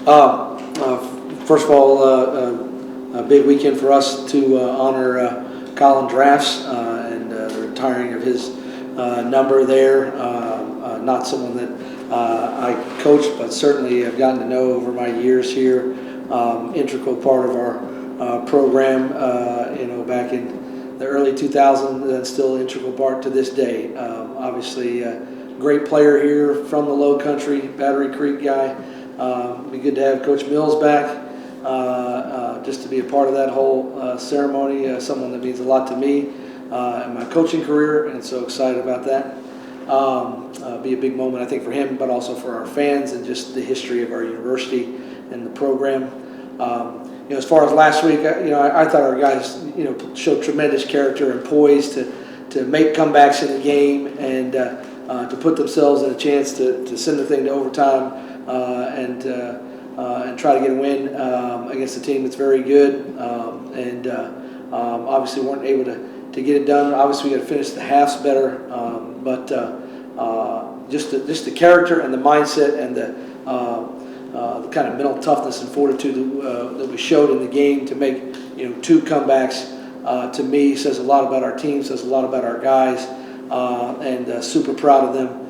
First of all, a big weekend for us to honor Colin Drafts and the retiring of his number there. Not someone that I coached, but certainly I've gotten to know over my years here. Integral part of our program, back in the early 2000s, and still an integral part to this day. Obviously, great player here from the Low Country, Battery Creek guy. Be good to have Coach Mills back, just to be a part of that whole ceremony. Someone that means a lot to me in my coaching career, and so excited about that. Be a big moment, I think, for him, but also for our fans and just the history of our university and the program. As far as last week, I thought our guys, showed tremendous character and poise to make comebacks in the game and to put themselves in a chance to send the thing to overtime and try to get a win against a team that's very good. Obviously weren't able to get it done. Obviously we got to finish the halves better, but just the character and the mindset and the kind of mental toughness and fortitude that we showed in the game to make two comebacks, to me says a lot about our team, says a lot about our guys, and super proud of them.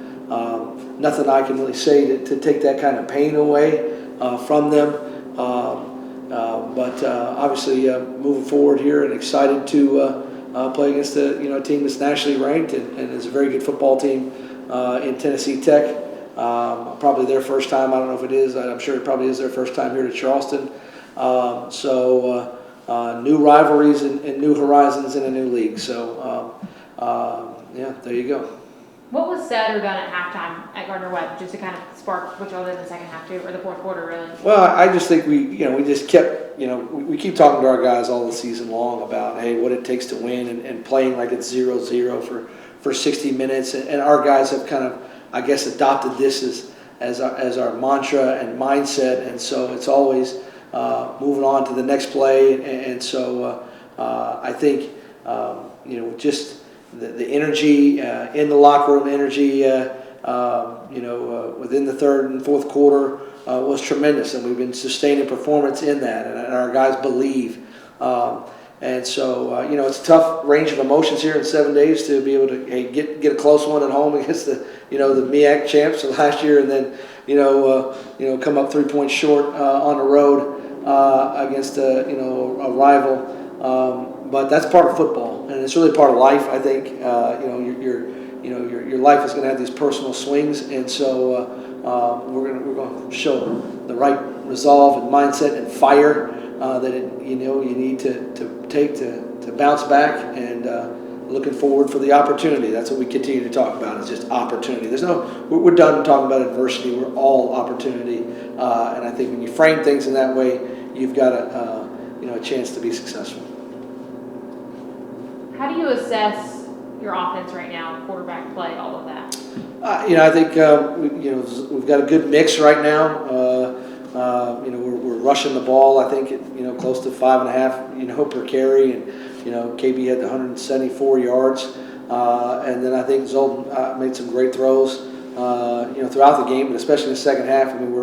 Nothing I can really say to take that kind of pain away from them, but obviously moving forward here and excited to play against a team that's nationally ranked and is a very good football team in Tennessee Tech. Probably their first time. I don't know if it is. I'm sure it probably is their first time here to Charleston. So new rivalries and new horizons in a new league. So there you go. What was said or done at halftime at Gardner-Webb, just to kind of spark what y'all did in the second half too, or the fourth quarter, really? Well, I just think we just kept, we keep talking to our guys all the season long about, hey, what it takes to win and playing like it's 0-0 for 60 minutes. And our guys have kind of, I guess, adopted this as our mantra and mindset. And so it's always moving on to the next play. And so I think, just the energy in the locker room, energy, within the third and fourth quarter was tremendous, and we've been sustaining performance in that, and our guys believe. And so, it's a tough range of emotions here in 7 days to be able to get a close one at home against the MEAC champs of last year, and then come up 3 points short on the road against a rival. But that's part of football, and it's really part of life. I think your life is going to have these personal swings, and so we're going to show the right resolve and mindset and fire that you need to take to bounce back, and looking forward for the opportunity. That's what we continue to talk about, is just opportunity. We're done talking about adversity. We're all opportunity, and I think when you frame things in that way, you've got a chance to be successful. How do you assess your offense right now, quarterback play, all of that? I think we've got a good mix right now. We're rushing the ball. I think close to 5.5 per carry, and KB had 174 yards, and then I think Zoltan made some great throws throughout the game, but especially in the second half. I mean,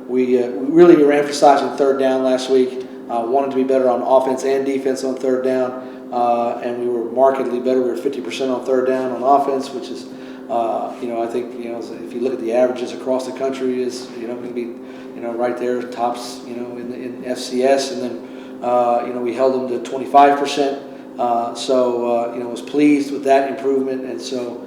we really were emphasizing third down last week. Wanted to be better on offense and defense on third down. And we were markedly better. We were 50% on third down on offense, which is, I think, if you look at the averages across the country, is going to be, right there, tops, in FCS, and then, we held them to 25%. So, was pleased with that improvement, and so,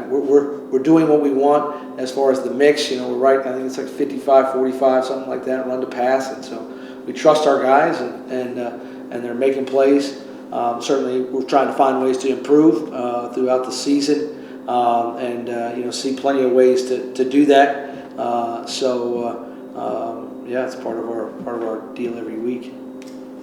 we're doing what we want as far as the mix. We're right. I think it's like 55-45, something like that, run to pass, and so we trust our guys, and they're making plays. Certainly, we're trying to find ways to improve throughout the season, and see plenty of ways to do that. It's part of our deal every week.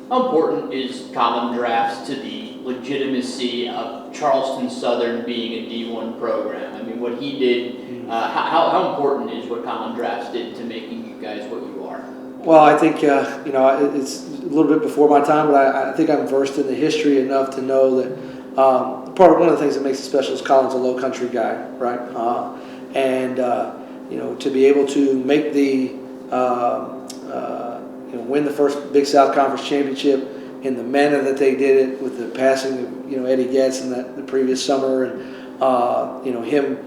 How important is Colin Drafts to the legitimacy of Charleston Southern being a D1 program? I mean, what he did, how important is what Colin Drafts did to making you guys what you are? Well, I think, it's a little bit before my time, but I think I'm versed in the history enough to know that one of the things that makes it special is Colin's a low country guy, right? To be able to make the win the first Big South Conference championship in the manner that they did it, with the passing of Eddie Getz in the previous summer, and him,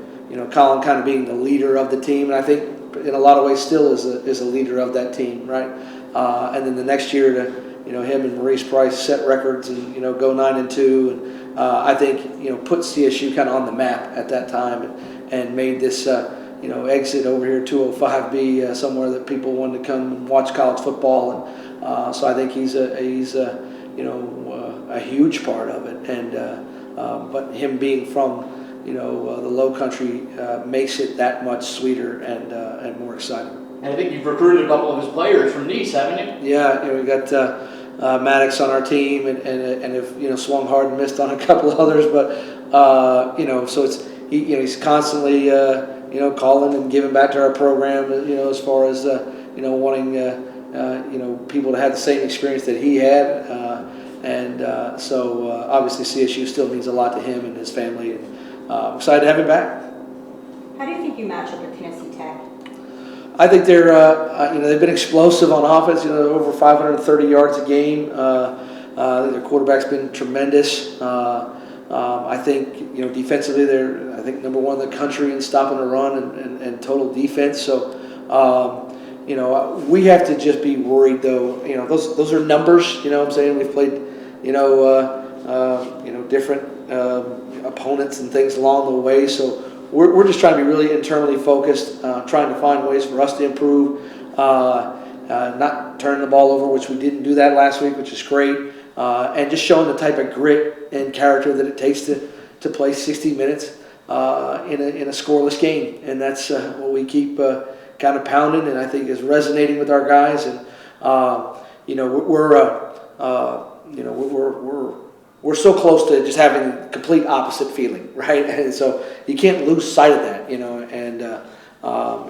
Colin kind of being the leader of the team, and I think in a lot of ways still is a leader of that team, right? And then the next year to him and Maurice Price set records and go 9-2, and I think put CSU kind of on the map at that time, and made this exit over here 205B somewhere that people wanted to come and watch college football, and so I think he's a huge part of it, and but him being from the Low Country makes it that much sweeter and more exciting. And I think you've recruited a couple of his players from Nice, haven't you? Yeah, we got Maddox on our team, and have swung hard and missed on a couple of others, but so it's he's constantly calling and giving back to our program, as far as wanting people to have the same experience that he had, and so obviously CSU still means a lot to him and his family, and excited to have him back. How do you think you match up with Tennessee Tech? I think they're, they've been explosive on offense. Over 530 yards a game. I think their quarterback's been tremendous. I think defensively they're number one in the country in stopping the run and total defense. So we have to just be worried though. Those are numbers. What I'm saying, we've played different opponents and things along the way. So we're just trying to be really internally focused, trying to find ways for us to improve, not turning the ball over, which we didn't do that last week, which is great, and just showing the type of grit and character that it takes to play 60 minutes in a scoreless game, and that's what we keep kind of pounding, and I think is resonating with our guys, and we're so close to just having complete opposite feeling, right? And so you can't lose sight of that, and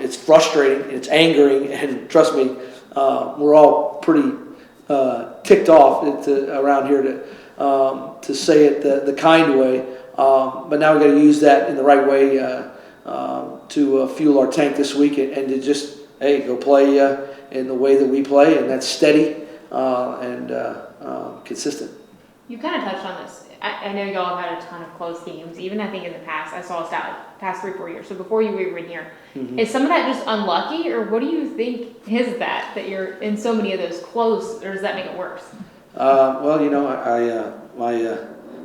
it's frustrating, it's angering, and trust me, we're all pretty ticked off around here to say it the kind way, but now we got to use that in the right way to fuel our tank this week, and to just go play in the way that we play, and that's steady and consistent. You kind of touched on this. I know y'all have had a ton of close games. Even I think in the past, I saw a stat past 3-4 years. So before you were even here, is some of that just unlucky, or what do you think is that you're in so many of those close, or does that make it worse?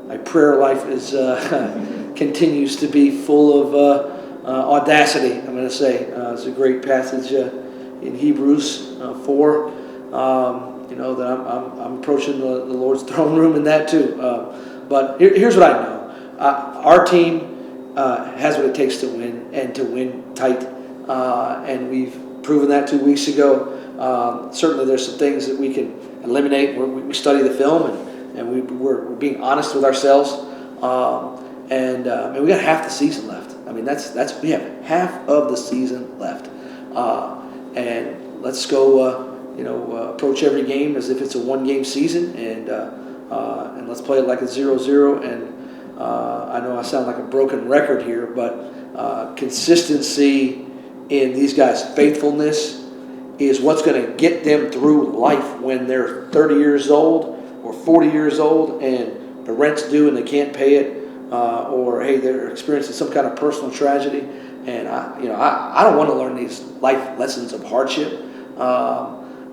My prayer life is continues to be full of audacity. I'm going to say it's a great passage in Hebrews 4. That I'm approaching the Lord's throne room in that too. But here's what I know: our team has what it takes to win, and to win tight. And we've proven that 2 weeks ago. Certainly, there's some things that we can eliminate. We study the film, and we're being honest with ourselves. And we got half the season left. I mean, that's we have half of the season left, and let's go. Approach every game as if it's a one-game season, and let's play it like a 0-0. And I know I sound like a broken record here, but consistency in these guys' faithfulness is what's going to get them through life when they're 30 years old or 40 years old, and the rent's due and they can't pay it, or hey, they're experiencing some kind of personal tragedy. And I don't want to learn these life lessons of hardship.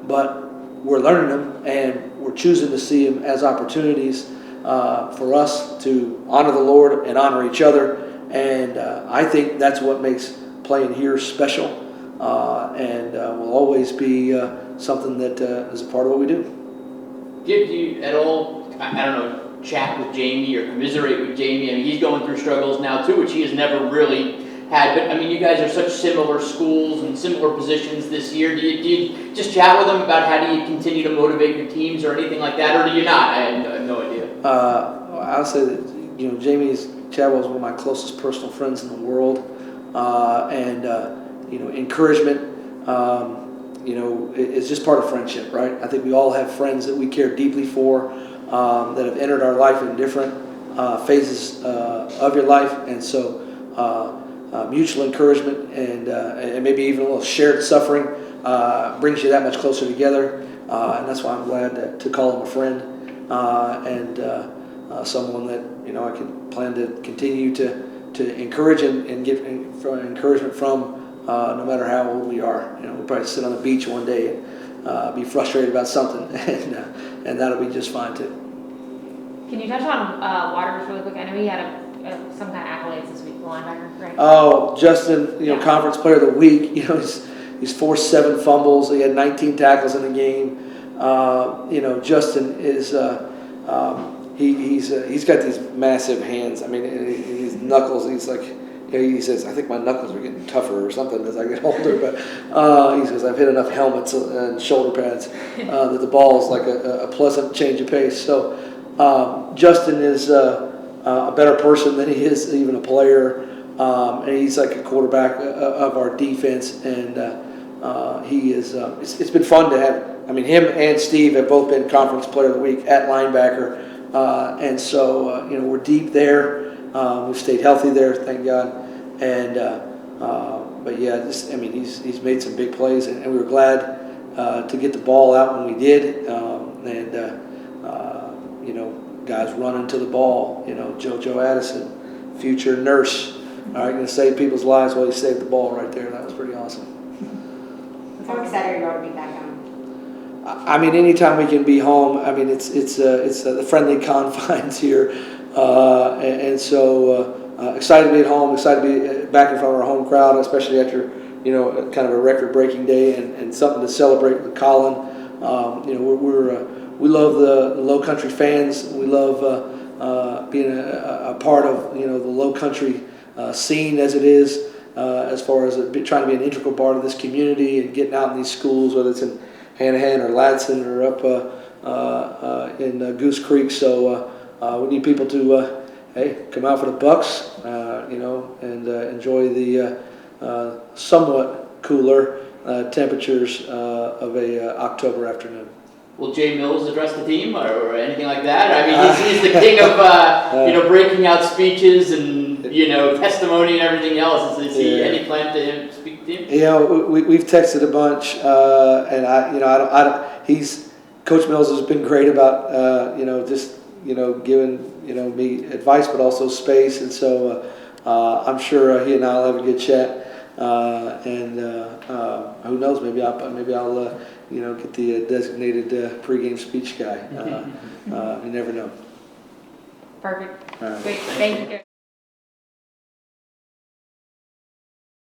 But we're learning them, and we're choosing to see them as opportunities for us to honor the Lord and honor each other. And I think that's what makes playing here special, and will always be something that is a part of what we do. Did you at all, I don't know, chat with Jamie or commiserate with Jamie? I mean, he's going through struggles now too, which he has never really had, but I mean, you guys are such similar schools and similar positions this year. Do you just chat with them about how do you continue to motivate your teams or anything like that, or do you not? I have no idea. I'll say that Chadwell is one of my closest personal friends in the world, and encouragement, is just part of friendship, right? I think we all have friends that we care deeply for, that have entered our life in different phases of your life, and so. Mutual encouragement and maybe even a little shared suffering brings you that much closer together, and that's why I'm glad to call him a friend and someone that I can plan to continue to encourage and give encouragement from, no matter how old we are. We'll probably sit on the beach one day and be frustrated about something, and that'll be just fine too. Can you touch on Waters really quick? I know he had some kind of accolades this week, the linebacker, right? Oh, Justin, Yeah. Conference Player of the Week. He's forced 7 fumbles. He had 19 tackles in the game. Justin is he's got these massive hands. I mean, his knuckles. He's like, he says, I think my knuckles are getting tougher or something as I get older. But he says I've hit enough helmets and shoulder pads that the ball is like a pleasant change of pace. So Justin is a better person than he is even a player, and he's like a quarterback of our defense. And he is. It's been fun to have. I mean, him and Steve have both been Conference Player of the Week at linebacker, and so we're deep there. We've stayed healthy there, thank God. And but yeah, he's made some big plays, and we were glad to get the ball out when we did. Guys running to the ball. JoJo Addison, future nurse, going to save people's lives while he saved the ball right there. That was pretty awesome. How excited are you all to be back home? I mean, anytime we can be home, I mean, it's the friendly confines here, and so excited to be at home, excited to be back in front of our home crowd, especially after kind of a record-breaking day and something to celebrate with Colin. We love the Low Country fans. We love being a part of the Low Country scene as it is, as far as trying to be an integral part of this community and getting out in these schools, whether it's in Hanahan or Ladson or up in Goose Creek. So we need people to come out for the Bucks, and enjoy the somewhat cooler temperatures of a October afternoon. Will Jay Mills address the team or anything like that? I mean, he's the king of breaking out speeches and testimony and everything else. Is he any plan to speak to him? We've texted a bunch, and Coach Mills has been great about just giving me advice, but also space, and so I'm sure he and I'll have a good chat, and who knows, maybe I'll get the designated pregame speech guy. You never know. Perfect. All right. Great. Thank you.